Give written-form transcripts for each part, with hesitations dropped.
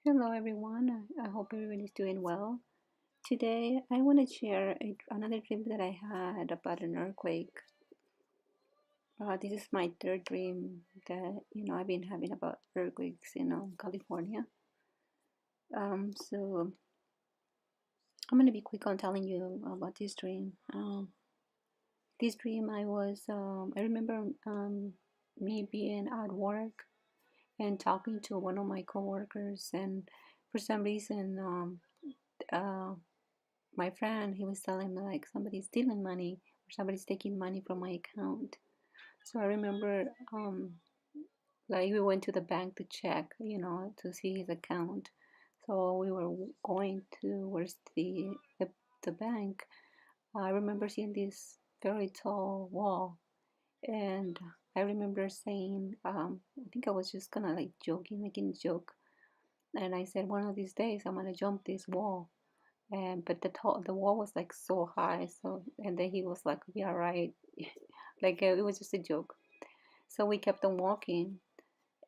Hello, everyone. I hope everybody's doing well. Today, I want to share another dream that I had about an earthquake. This is my third dream that I've been having about earthquakes in California. So I'm gonna be quick on telling you about this dream. This dream, I remember me being at work and talking to one of my coworkers, and for some reason, uh, my friend, he was telling me like somebody's stealing money or somebody's taking money from my account. So I remember like we went to the bank to check, to see his account. So we were going towards the bank. I remember seeing this very tall wall, and I remember saying, I think I was just kind of like joking, making a joke, and I said one of these days I'm gonna jump this wall. And but the wall was like so high, so and then he was like, "Yeah, right," like it was just a joke. So we kept on walking,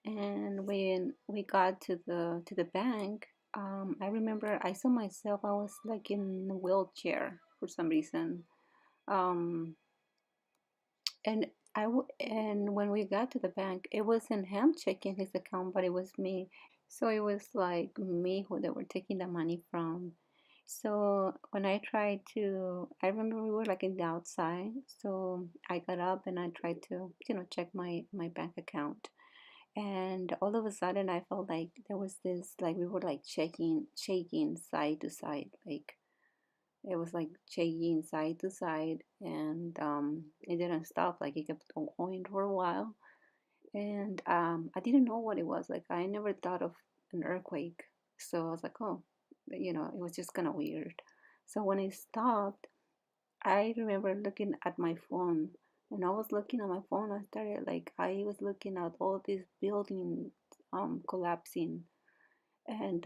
and when we got to the bank, I remember I saw myself. I was like in a wheelchair for some reason, um, and when we got to the bank, it wasn't him checking his account, but it was me. So it was like me who they were taking the money from. So when I tried to, I remember we were like in the outside. So I got up and I tried to, check my bank account. And all of a sudden I felt like there was this, like we were like shaking side to side. Like it was like shaking side to side, and it didn't stop. Like it kept on going for a while. And I didn't know what it was. Like I never thought of an earthquake. So I was like, oh, it was just kind of weird. So when it stopped, I remember looking at my phone. And I was looking at my phone. I was looking at all these buildings collapsing. And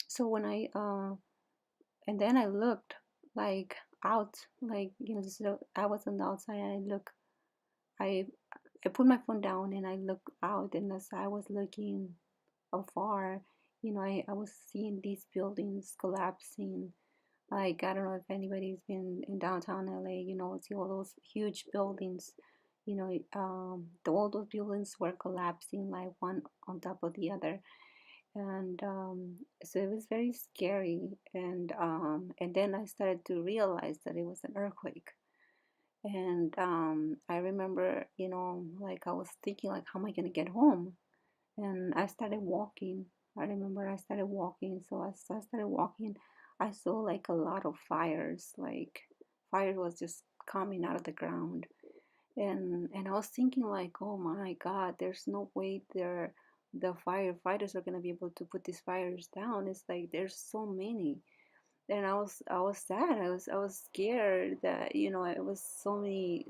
so and then I looked like out, like, so I was on the outside and I I put my phone down and I looked out, and as I was looking afar, I was seeing these buildings collapsing. Like, I don't know if anybody's been in downtown LA, see all those huge buildings. All those buildings were collapsing like one on top of the other. And so it was very scary. And then I started to realize that it was an earthquake. And I remember, like I was thinking, like, how am I gonna get home? And I started walking. I remember I started walking. So as I started walking, I saw like a lot of fires. Like fire was just coming out of the ground. And I was thinking like, oh my God, there's no way the firefighters are gonna be able to put these fires down. It's like there's so many. And I was sad. I was scared that it was so many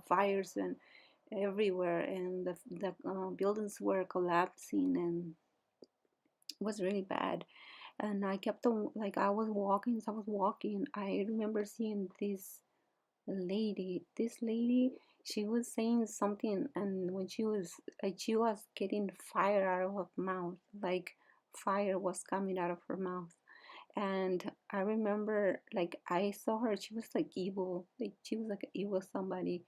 fires and everywhere, and the buildings were collapsing, and it was really bad. And I kept on, like, I was walking. I remember seeing this lady, she was saying something, and when she was getting fire out of her mouth, like fire was coming out of her mouth. And I remember, like, I saw her, she was like evil, like she was like evil somebody.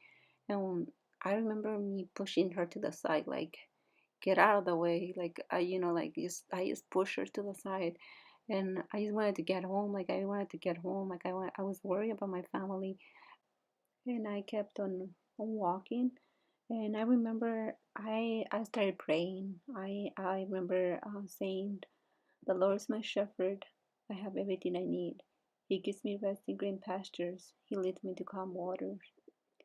And I remember me pushing her to the side, like, get out of the way. Like, like, I just pushed her to the side. And I just wanted to get home. Like, I wanted to get home. Like, I was worried about my family. And I kept on walking. And I remember I started praying. I remember saying, "The Lord is my shepherd. I have everything I need. He gives me rest in green pastures. He leads me to calm waters.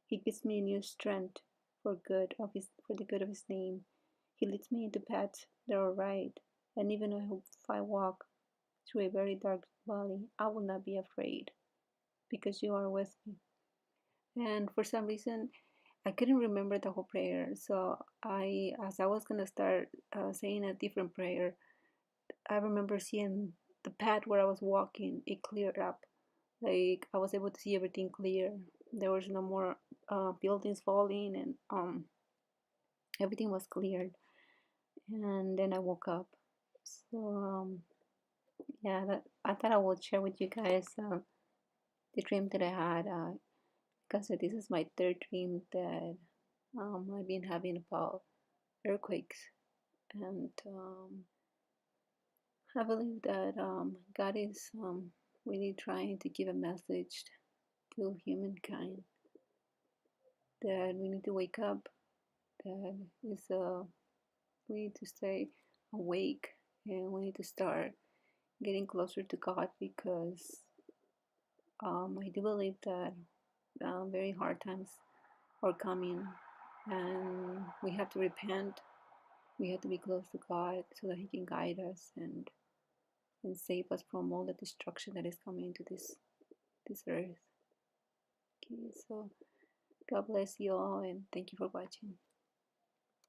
He gives me new strength for the good of his name. He leads me into paths that are right. And even if I walk through a very dark valley, I will not be afraid, because you are with me." And for some reason, I couldn't remember the whole prayer. So as I was gonna start saying a different prayer, I remember seeing the path where I was walking. It cleared up. Like I was able to see everything clear. There was no more buildings falling, and everything was cleared. And then I woke up. So yeah, that I thought I would share with you guys the dream that I had, because this is my third dream that I've been having about earthquakes, and I believe that God is really trying to give a message to humankind that we need to wake up, that is we need to stay awake, and we need to start getting closer to God, because I do believe that very hard times are coming, and we have to repent. We have to be close to God so that He can guide us and save us from all the destruction that is coming into this earth. Okay, so God bless you all, and thank you for watching.